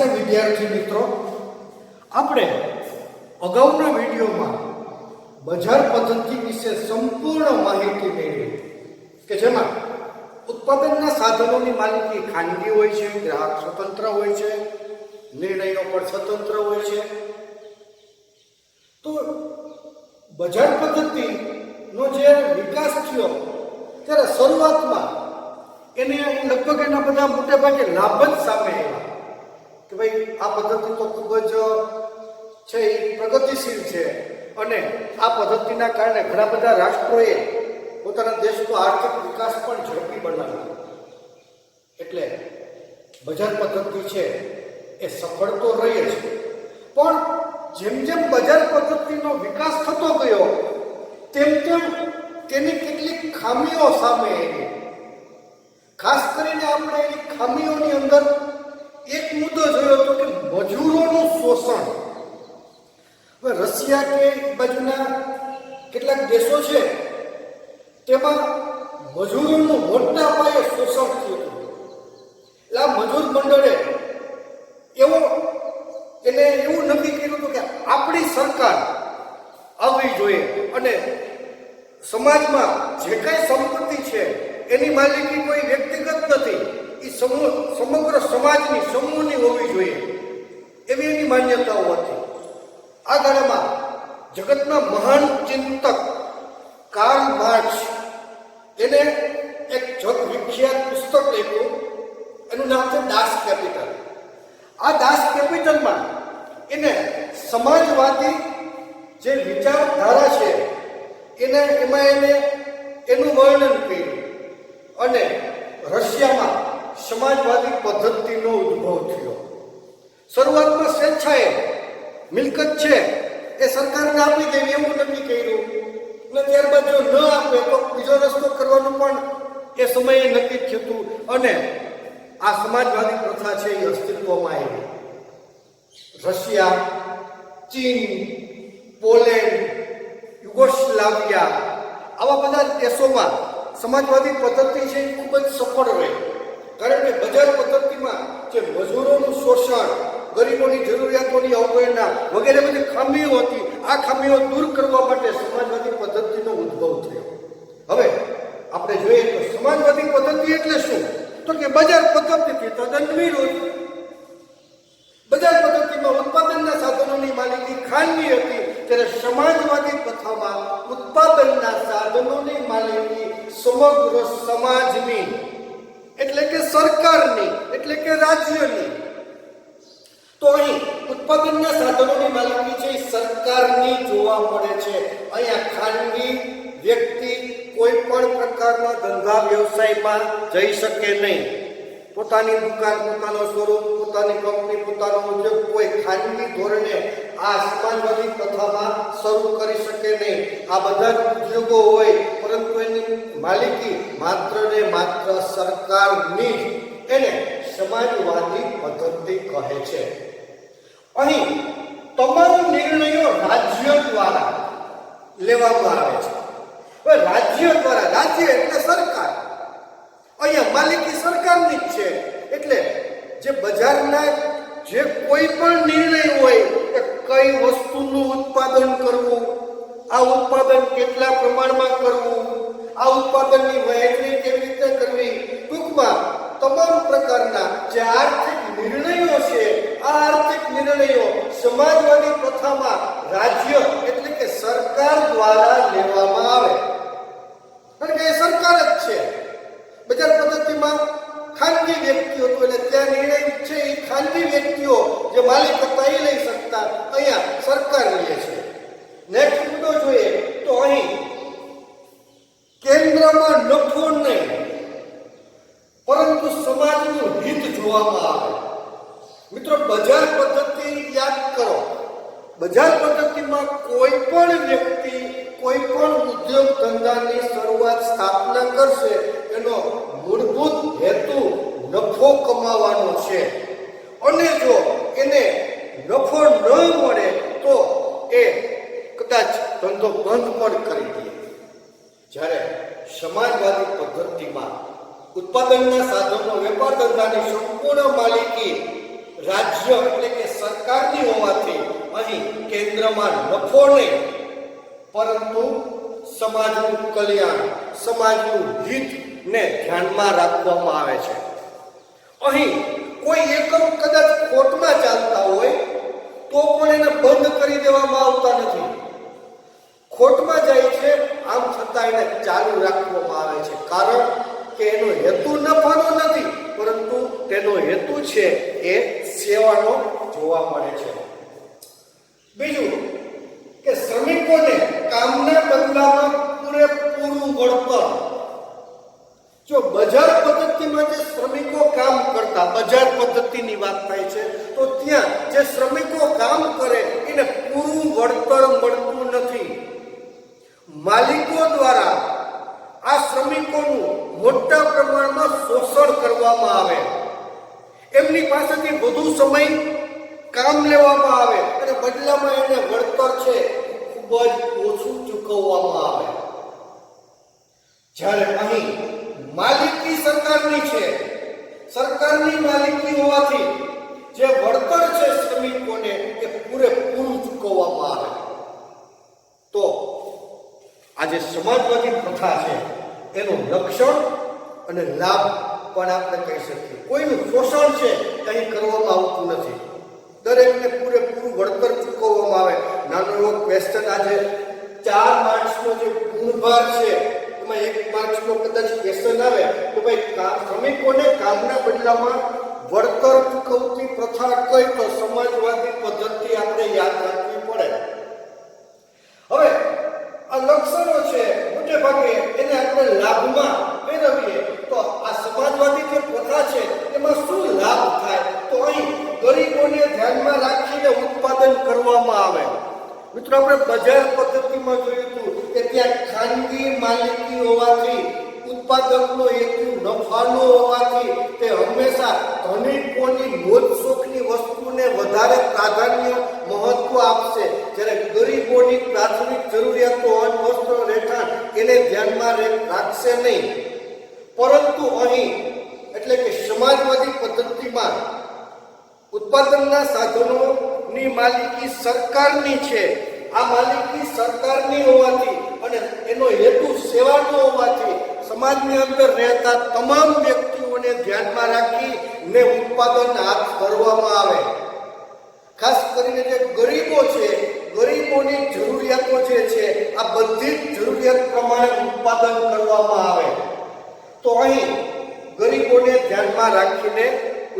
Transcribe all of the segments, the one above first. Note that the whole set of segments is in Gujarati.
નમસ્તે વિદ્યાર્થી મિત્રો, આપણે અગાઉના વિડીયોમાં બજાર પદ્ધતિ વિશે સંપૂર્ણ માહિતી મેળવી કે જેમાં ઉત્પાદનના સાધનોની માલિકી ખાનગી હોય છે, ગ્રાહક સ્વતંત્ર હોય છે, નિર્ણયો પણ સ્વતંત્ર હોય છે. તો બજાર પદ્ધતિનો જે વિકાસ થયો ત્યારે શરૂઆતમાં એને લગભગ એના બધા મોટે ભાગે લાભ જ સામે આવ્યા કે ભાઈ આ પદ્ધતિ તો ખૂબ જ છે એ પ્રગતિશીલ છે અને આ પદ્ધતિના કારણે ઘણા બધા રાષ્ટ્રોએ પોતાના દેશનો આર્થિક વિકાસ પણ ઝડપી બનાવ્યો. એટલે બજાર પદ્ધતિ છે એ સફળ તો રહી છે, પણ જેમ જેમ બજાર પદ્ધતિનો વિકાસ થતો ગયો તેમ તેમ તેની કેટલીક ખામીઓ સામે આવી. ખાસ કરીને આપણે એની ખામીઓની અંદર એક મુદ્દો જોયો હતો કે મજૂરોનું શોષણ. હવે રશિયા કે બાજુના કેટલાક દેશો છે તેમાં મજૂરોનું મોટા પાયે શોષણ થયું હતું. એટલે આ મજૂર મંડળે એવું નક્કી કર્યું હતું કે આપણી સરકાર આવવી જોઈએ અને સમાજમાં જે કાંઈ સંપત્તિ છે એની માલિકી કોઈ વ્યક્તિગત નથી, એ સમગ્ર સમાજની સમૂહની હોવી જોઈએ એવી એની માન્યતાઓ હતી. આ ગાળામાં જગતના મહાન ચિંતક કાર્લ માર્ક્સ એને એક જગ વિખ્યાત પુસ્તક લખ્યું, એનું નામ છે દાસ કેપિટલ. આ દાસ કેપિટલમાં એને સમાજવાદી જે વિચારધારા છે એમાં એનું વર્ણન કર્યું અને રશિયામાં સમાજવાદી પદ્ધતિનો ઉદ્ભવ થયો. શરૂઆતમાં સ્વેચ્છાએ મિલકત છે એ સરકારને આપી દેવી એવું નક્કી કર્યું અને ત્યારબાદ જો ન આપે તો બીજો રસ્તો કરવાનું પણ એ સમયે નક્કી થયું હતું અને આ સમાજવાદી પ્રથા છે એ અસ્તિત્વમાં આવી. રશિયા, ચીન, પોલેન્ડ, યુગોસ્લાવિયા આવા બધા દેશોમાં સમાજવાદી પદ્ધતિ છે એ ખૂબ જ સફળ રહી. કારણ કે બજાર પદ્ધતિમાં જે મજૂરોનું શોષણ, ગરીબોની જરૂરિયાતોની અવગણના વગેરે બધી ખામીઓ હતી, આ ખામીઓ દૂર કરવા માટે સમાજવાદી પદ્ધતિનો ઉદ્ભવ થયો. હવે આપણે જોઈએ તો સમાજવાદી પદ્ધતિ એટલે શું? તો કે બજાર પદ્ધતિથી તદ્દન વિરુદ્ધ. બજાર પદ્ધતિમાં ઉત્પાદનના સાધનોની માલિકી ખાનગી હતી, ત્યારે સમાજવાદી પ્રથામાં ઉત્પાદનના સાધનોની માલિકી સમગ્ર સમાજની એટલે કે સરકારની એટલે કે રાજ્યની. તો અહીં ઉત્પાદનના સાધનોની માલિકી છે એ સરકારની જોવા મળે છે. અહીંયા ખાનગી વ્યક્તિ કોઈ પણ પ્રકારના ધંધા વ્યવસાયમાં જઈ શકે નહીં. પોતાની દુકાન, પોતાનો શોરૂમ, પોતાની કંપની, પોતાનો ઉદ્યોગ કોઈ ખાનગી ધોરણે આ સમાજવાદી પ્રથામાં શરૂ કરી શકે નહીં. આ બધા જ ઉદ્યોગો હોય પરંતુ એની માલિકી માત્ર ને માત્ર સરકારની જ. એને સમાજવાદી પદ્ધતિ કહે છે. અહીં તમામ નિર્ણયો રાજ્ય દ્વારા લેવામાં આવે છે. હવે રાજ્ય દ્વારા, રાજ્ય એટલે સરકાર, અહીંયા માલિકી સરકારની જ છે. એટલે જે બજારના જે કોઈ પણ નિર્ણય હોય કે કઈ વસ્તુનું ઉત્પાદન કરવું, આ ઉત્પાદન કેટલા પ્રમાણમાં કરવું, આ ઉત્પાદનની વહેંચણી કેવી રીતે કરવી, ટૂંકમાં તમામ પ્રકારના જે આર્થિક નિર્ણયો છે આ આર્થિક નિર્ણયો સમાજવાદી પ્રથામાં રાજ્ય એટલે કે સરકાર દ્વારા લેવામાં આવે. કારણ કે એ સરકાર જ છે. બજાર પદ્ધતિમાં ખાનગી વ્યક્તિઓ તો એટલે ત્યાં નિર્ણય છે એ ખાનગી વ્યક્તિઓ જે માલિક હતા એ લઈ શકતા, અહીંયા સરકાર લે છે. નેક્સ્ટ મુદ્દો જોઈએ તો અહીં કેન્દ્રમાં નફો નહીં પરંતુ સમાજનું હિત જોવામાં આવે. મિત્રો, બજાર પદ્ધતિ યાદ કરો. બજાર પદ્ધતિમાં કોઈ પણ વ્યક્તિ કોઈ પણ ઉદ્યોગ ધંધાની શરૂઆત, સ્થાપના કરશે એનો મૂળભૂત હેતુ નફો કમાવાનો છે અને જો એને નફો ન મળે તો એ કદાચ ધંધો બંધ પણ કરી દે. જ્યારે સમાજવાદી પદ્ધતિમાં ઉત્પાદનના સાધનો, વેપાર ધંધાની સંપૂર્ણ માલિકી રાજ્ય એટલે કે સરકારની હોવાથી અહીં કેન્દ્રમાં નફો નહીં પરંતુ સમાજનું કલ્યાણ, સમાજનું હિત ને ધ્યાનમાં રાખવામાં આવે છે. અહીં કોઈ એકમ કદાચ ખોટમાં ચાલતા હોય તો પણ એને બંધ કરી દેવામાં આવતા નથી. ખોટમાં જાય છે, આમ છતાં એને ચાલુ રાખવામાં આવે છે, કારણ કે એનો હેતુ નફાનો નથી પરંતુ તેનો હેતુ છે એ સેવાનો જોવા મળે છે. બીજું કે શ્રમિકોને કામના બદલામાં પૂરેપૂરું વળતર. જો બજાર પદ્ધતિમાં જે શ્રમિકો કામ કરતા, બજાર પદ્ધતિની વાત થાય છે તો ત્યાં જે શ્રમિકો કામ કરે એને પૂરું વળતર મળતું નથી. માલિકો દ્વારા આ શ્રમિકોનું મોટા પ્રમાણમાં શોષણ કરવામાં આવે, એમની પાસેથી વધુ સમય કામ લેવામાં આવે અને બદલામાં એને વળતર છે ખૂબ જ ઓછું ચૂકવવામાં આવે. જ્યારે અહીં માલિકી સરકારની છે, સરકારની માલિકી હોવાથી જે વળતર છે શ્રમિકોને એ પૂરેપૂરું ચૂકવવામાં આવે. તો આ જે સમાજવાદી પ્રથા છે એનું લક્ષણ અને લાભ પણ આપણે કહી શકીએ. કોઈનું શોષણ છે કંઈ કરવામાં આવતું નથી, દરેકને પૂરેપૂરું વળતર ચૂકવવામાં આવે. નાનો એવો ક્વેશ્ચન, આજે 4 માર્ક્સનો જે ગુણભાર છે એમાં 1 માર્ક્સનો કદાચ ક્વેશ્ચન આવે તો ભાઈ શ્રમિકોને કામના બદલામાં વળતર ચૂકવતી પ્રથા કઈ, તો સમાજવાદી પદ્ધતિ આપણે યાદ રાખવી પડે. હવે આ લક્ષણો છે મોટે ભાગે એને આપણે લાભમાં મેળવીએ તો આ સમાજવાદી જે પ્રથા છે એમાં શું લાભ થાય, તો અહીં ગરીબોને ધ્યાનમાં રાખીને ઉત્પાદન કરવામાં આવે. મિત્રો, આપણે બજાર પદ્ધતિમાં જોયું હતું કે ત્યાં ખાનગી માલિકી હોવાથી, ઉત્પાદકનો હેતુ નફાનો હોવાથી તે હંમેશા ધનિકોની મોજ શોખની વસ્તુને વધારે પ્રાધાન્ય મહત્વ આપશે, જ્યારે ગરીબોની પ્રાથમિક જરૂરિયાતો અન્ન, વસ્ત્ર, રહેઠાણ એને ધ્યાનમાં રાખશે નહીં. પરંતુ અહીં એટલે કે સમાજવાદી પદ્ધતિમાં ઉત્પાદનના સાધનોની માલિકી સરકારની છે. આ માલિકી સરકારની હોવાથી અને એનો હેતુ સેવાનો હોવાથી સમાજની અંદર રહેતા તમામ વ્યક્તિઓને ધ્યાનમાં રાખીને ઉત્પાદન હાથ ધરવામાં આવે. ખાસ કરીને જે ગરીબો છે, ગરીબોની જરૂરિયાતો જે છે આ બધી જ જરૂરિયાત પ્રમાણે ઉત્પાદન કરવામાં આવે. તો અહીં ગરીબોને ધ્યાનમાં રાખીને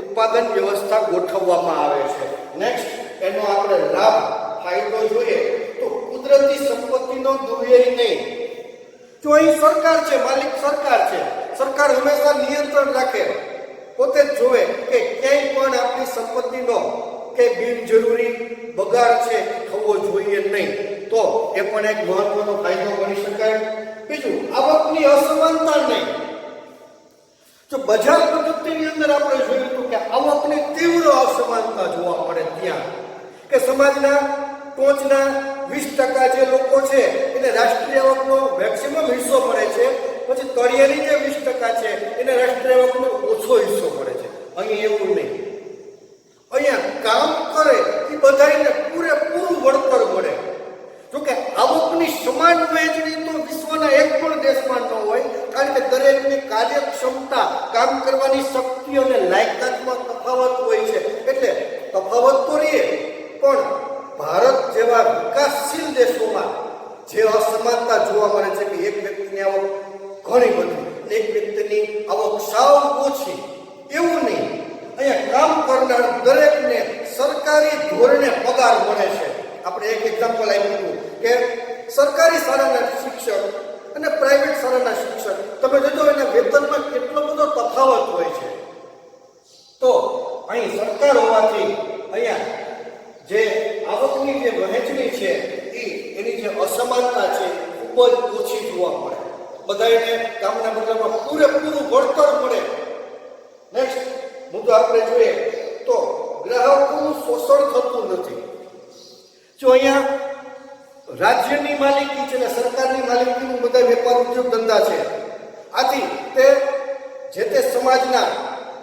ઉત્પાદન વ્યવસ્થા ગોઠવવામાં આવે છે. નેક્સ્ટ, એનો આપણે લાભ, ફાયદો જોઈએ તો કુદરતી સંપત્તિનો દુર્વ્યય નહીં. જો અહીં સરકાર છે, માલિક સરકાર છે, સરકાર હંમેશા નિયંત્રણ રાખે, પોતે જ જોવે કે ક્યાંય પણ આપણી સંપત્તિનો કે બિનજરૂરી બગાડ છે થવો જોઈએ નહીં, તો એ પણ એક મહત્વનો ફાયદો ગણી શકાય. બીજું, આવકની અસમાનતા નહીં. જો બજાર પદ્ધતિની અંદર આપણે જોયું હતું કે આવકની તીવ્ર અસમાનતા જોવા મળે ત્યાં કે સમાજના ટોચના 20% જે લોકો છે એને રાષ્ટ્રીય આવકનો મેક્સિમમ હિસ્સો મળે છે, પછી તળિયાની જે 20% છે એને રાષ્ટ્રીય આવકનો ઓછો હિસ્સો મળે છે. અહીં એવું નહીં. અહીંયા કામ કરે એ બધાને પૂરેપૂરું વળતર મળે. જોકે આવકની સમાન વહેંચણી તો વિશ્વના એક પણ દેશમાં ન હોય, કારણ કે દરેકની કાર્યક્ષમતા, કામ કરવાની શક્તિ અને લાયકાતમાં તફાવત હોય છે. એટલે તફાવત તો રહે, પણ ભારત જેવા વિકાસશીલ દેશોમાં જે અસમાનતા જોવા મળે છે કે એક વ્યક્તિની આવક ઘણી બધી, એક વ્યક્તિની આવક સાવ ઓછી, એવું નહીં. અહીંયા કામ કરનાર દરેકને સરકારી ધોરણે પગાર મળે છે. આપણે એક એક્ઝામ્પલ આપ્યું હતું કે સરકારી શાળાના શિક્ષક અને પ્રાઇવેટ શાળાના શિક્ષક, તમે જોજો એના વેતનમાં કેટલો બધો તફાવત હોય છે. તો અહીં સરકાર હોવાથી અહીંયા જે આવકની જે વહેંચણી છે એની જે અસમાનતા છે ખૂબ જ ઓછી જોવા મળે. બધાને કામના બદલામાં પૂરેપૂરું વળતર મળે. નેક્સ્ટ મુદ્દો આપણે જોઈએ તો ગ્રાહકોનું શોષણ થતું નથી. જો અહીંયા રાજ્યની માલિકી છે ને સરકારની માલિકીનું બધા વેપાર ઉદ્યોગ ધંધા છે, આથી તે જે તે સમાજના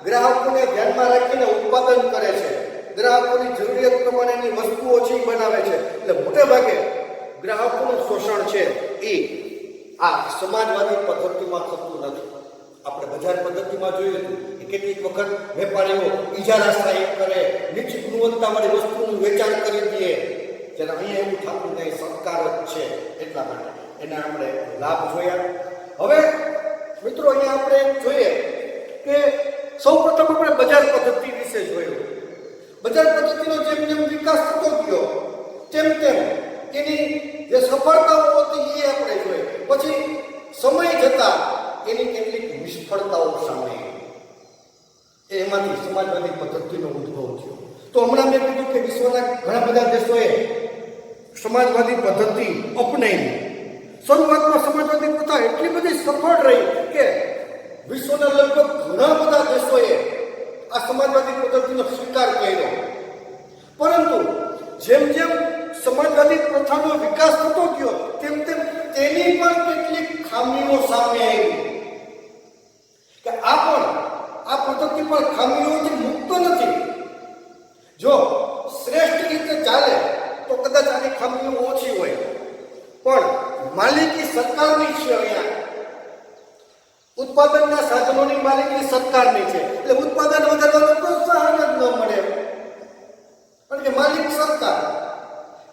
ગ્રાહકોને ધ્યાનમાં રાખીને ઉત્પાદન કરે છે. ગ્રાહકોની જરૂરિયાત પ્રમાણેની વસ્તુઓ છે એ બનાવે છે. એટલે મોટે ભાગે ગ્રાહકોનું શોષણ છે એ આ સમાજવાદી પદ્ધતિમાં થતું નથી. આપણે બજાર પદ્ધતિમાં જોયું હતું કે કેટલીક વખત વેપારીઓ ઈજારા સહાય કરે, નીચી ગુણવત્તાવાળી વસ્તુનું વેચાણ કરી દે. જેને અહીંયા એવું થતું નહીં, સરકાર જ છે એટલા માટે એના આપણે લાભ જોયા. હવે મિત્રો અહીંયા આપણે જોઈએ કે સૌપ્રથમ આપણે બજાર પદ્ધતિ વિશે જોયું. બજાર પદ્ધતિનો જેમ જેમ વિકાસ થતો ગયો તેમ તેમ એની જે સફળતાઓ હતી એ આપણે જોઈ. પછી સમય જતા એની કેટલીક નિષ્ફળતાઓ સામે એમાંથી સમાજવાદી પદ્ધતિનો ઉદ્ભવ થયો. તો હમણાં મેં કીધું કે વિશ્વના ઘણા બધા દેશોએ સમાજવાદી પદ્ધતિ અપનાવી. શરૂઆતમાં સમાજવાદી પ્રથા એટલી બધી સફળ રહી કે વિશ્વના લગભગ ઘણા બધા દેશોએ આ સમાજવાદી પદ્ધતિનો સ્વીકાર કર્યો. પરંતુ જેમ જેમ સમાજવાદી પ્રથાનો વિકાસ થતો ગયો તેમ તેમ તેની પણ કેટલીક ખામીઓ સામે આવી કે આ પદ્ધતિ પર ખામીઓથી મુક્ત નથી. જો શ્રેષ્ઠ રીતે ચાલે તો કદાચ આની ખામીઓ ઓછી હોય, પણ માલિકી સરકારની છે. અહીંયા ઉત્પાદનના સાધનોની માલિકી સરકારની છે એટલે ઉત્પાદન વધારવાનું પ્રોત્સાહન જ ન મળે. કારણ કે માલિક સરકાર,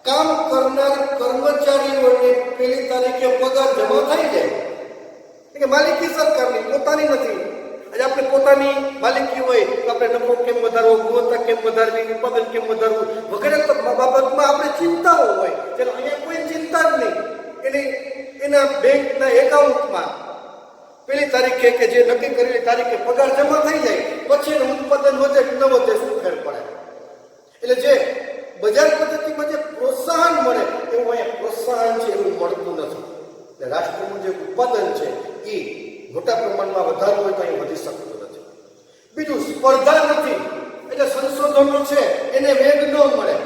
કામ કરનાર કર્મચારીઓને પહેલી તારીખે પગાર જમા થઈ જાય કે માલિકી સરકારની, પોતાની નથી. આજે આપણે પોતાની માલિકી હોય તો આપણે નફો કેમ વધારવો, ગુણવત્તા કેમ વધારવી, ઉત્પાદન કેમ વધારવું વગેરે બાબતમાં આપણે ચિંતાઓ હોય. જેને અહીંયા કોઈ ચિંતા જ નહીં. એના બેંકના એકાઉન્ટમાં પહેલી તારીખે કે જે નક્કી કરેલી તારીખે પગાર જમા થઈ જાય, પછી એનું ઉત્પાદન વધે કે ન વધે શું ફેર પડે. એટલે જે બજાર પદ્ધતિમાં જે પ્રોત્સાહન મળે એવું અહીંયા પ્રોત્સાહન છે એવું મળતું નથી. એટલે રાષ્ટ્રનું જે ઉત્પાદન છે એ મોટા પ્રમાણમાં વધારવું હોય તો અહીં વધી શકતું નથી. બીજું, સ્પર્ધા નથી એટલે સંશોધનો છે એને વેગ ન મળે.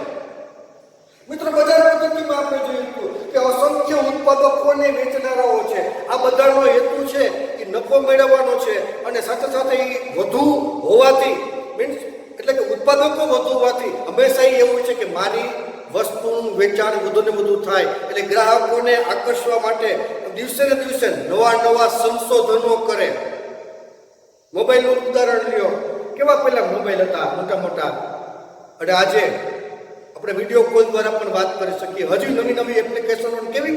મિત્રો, બજાર પદ્ધતિમાં આપણે જોયું કે અસંખ્ય ઉત્પાદકો અને વેચનારાઓ છે. આ બધાનો હેતુ છે એ નફો મેળવવાનો છે અને સાથે સાથે એ વધુ હોવાથી મીન્સ એટલે કે ઉત્પાદકો વધુ હોવાથી હંમેશા એવું છે કે મારી વસ્તુનું વેચાણ વધુ ને વધુ થાય. એટલે ગ્રાહકોને આકર્ષવા માટે દિવસે ને દિવસે નવા સંશોધનો કરે. મોબાઈલનું ઉદાહરણ લ્યો, કેવા પહેલા મોબાઈલ હતા મોટા મોટા, અને આજે આપણે વિડીયો કોલ દ્વારા પણ વાત કરી શકીએ. હજુ નવી એપ્લિકેશનો કેવી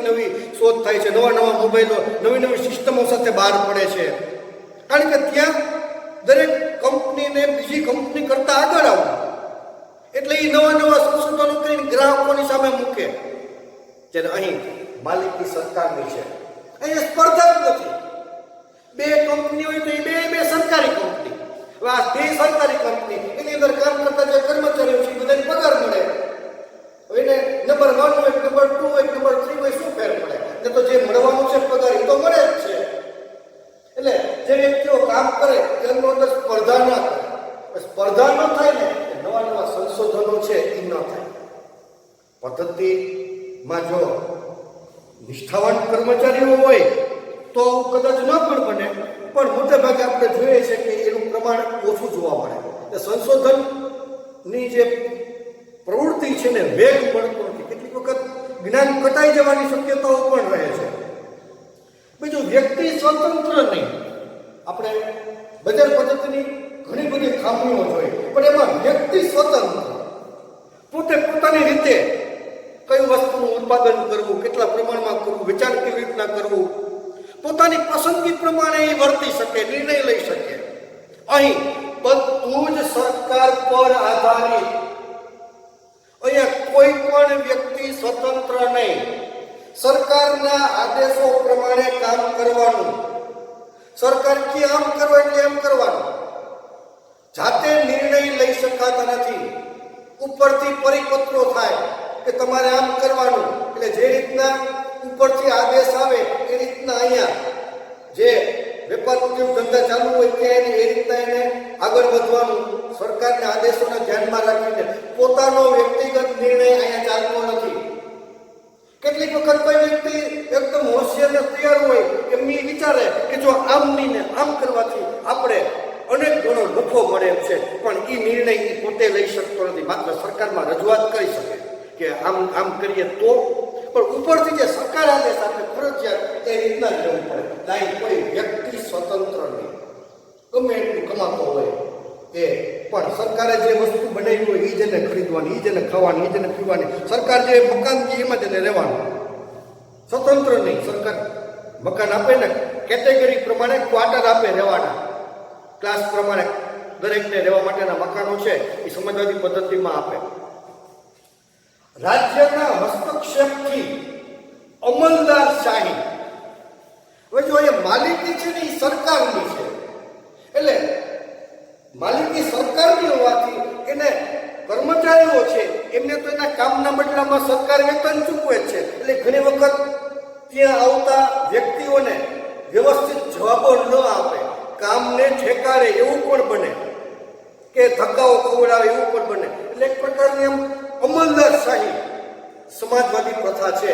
નવી શોધ થાય છે. નવા મોબાઈલો નવી સિસ્ટમો સાથે બહાર પડે છે. કારણ કે ત્યાં દરેક કંપનીને બીજી કંપની કરતા આગળ આવવું એટલે એ નવા સંશોધનો કરીને ગ્રાહકોની સામે મૂકે. જ્યારે અહીં માલિકી સરકારની છે, અહીંયા સ્પર્ધા જ નથી. બે કંપની હોય તો એ બે સરકારી કંપની. હવે આ બે સરકારી કંપની એની અંદર કામ કરતા જે કર્મચારીઓ છે બધાને પગાર મળે. એને નંબર 1 હોય, નંબર 2 હોય, નંબર 3 હોય, શું ફેર પડે? ને તો જે મળવાનું છે પગાર એ તો મળે જ છે. એટલે જે વ્યક્તિઓ કામ કરે એમનો અંદર સ્પર્ધા ન થાય. સ્પર્ધા ન થાય ને નવા સંશોધનો છે એ ન થાય. પદ્ધતિમાં જો નિષ્ઠાવાન કર્મચારીઓ હોય તો કદાચ ન પણ બને, પણ મોટે ભાગે આપણે જોઈએ છે કે એનું પ્રમાણ ઓછું જોવા મળે. એટલે સંશોધનની જે પ્રવૃત્તિ છે ને વેગ મળતો નથી. કેટલીક વખત જ્ઞાન કટાઈ જવાની શક્યતાઓ પણ રહે છે. બીજું, વ્યક્તિ સ્વતંત્ર નહીં. આપણે બજાર પદ્ધતિની ઘણી બધી ખામીઓ જોઈ, પણ એમાં વ્યક્તિ સ્વતંત્ર, પોતે પોતાની રીતે કઈ વસ્તુનું ઉત્પાદન કરવું, કેટલા પ્રમાણમાં કરવું, વેચાણ કેવી રીતના કરવું, પોતાની પસંદગી પ્રમાણે એ વર્તી શકે, નિર્ણય લઈ શકે. અહીં બધું જ સરકાર પર આધારિત. અહીંયા કોઈ પણ વ્યક્તિ સ્વતંત્ર નહીં. સરકારના આદેશો પ્રમાણે કામ કરવાનું. સરકાર કે આમ કરો એટલે એમ કરવાનું. જાતે નિર્ણય લઈ શકાતા નથી. ઉપરથી પરિપત્રો થાય કે તમારે આમ કરવાનું. એટલે જે રીતના ઉપરથી આદેશ આવે એ રીતના અહીંયા જે વેપાર ઉદ્યોગ ધંધા ચાલુ હોય ત્યાં એ રીતના એને આગળ વધવાનું. સરકારના આદેશોને ધ્યાનમાં રાખીને પોતાનો વ્યક્તિગત નિર્ણય અહીંયા ચાલતો નથી. કેટલીક વખત કોઈ વ્યક્તિ એકદમ હોશિયાર ને તૈયાર હોય એમની વિચારે કે જો આમ નહીં ને આમ કરવાથી આપણે અનેક ગણો નફો મળે એમ છે, પણ એ નિર્ણય એ પોતે લઈ શકતો નથી. માત્ર સરકારમાં રજૂઆત કરી શકે કે આમ કરીએ તો, પણ ઉપરથી જે સરકાર આદેશ આપે ફરજિયાત એ રીતના જ રહેવું પડે. લાઈન કોઈ વ્યક્તિ સ્વતંત્ર નહીં, ગમે એટલું કમાતો હોય એ, પણ સરકારે જે વસ્તુ બનાવી હોય એ જ એને ખરીદવાની, એ જ એને ખાવાની, એ જ એને પીવાની. સરકાર જે મકાન દે એમાં જ એને રહેવાનું, સ્વતંત્ર નહીં. સરકાર મકાન આપે ને કેટેગરી પ્રમાણે ક્વાર્ટર આપે રહેવાના, ક્લાસ પ્રમાણે દરેકને રહેવા માટેના મકાનો છે એ સમાજવાદી પદ્ધતિમાં આપે. રાજ્યના હસ્તક્ષેપથી અમલદારશાહી. હવે જો એ માલિકી છે ને એ સરકારની છે, એટલે માલિકી સરકારની હોવાથી એને કર્મચારીઓ છે એમને તો એના કામના બદલામાં સરકાર વેતન ચૂકવે જ છે. એટલે ઘણી વખત ત્યાં આવતા વ્યક્તિઓને વ્યવસ્થિત જવાબો ન આપે, કામને ઠેકારે એવું પણ બને કે ધક્કાઓ ખવડાવે એવું પણ બને. એટલે એક પ્રકારની એમ અમલદારશાહી સમાજવાદી પ્રથા છે.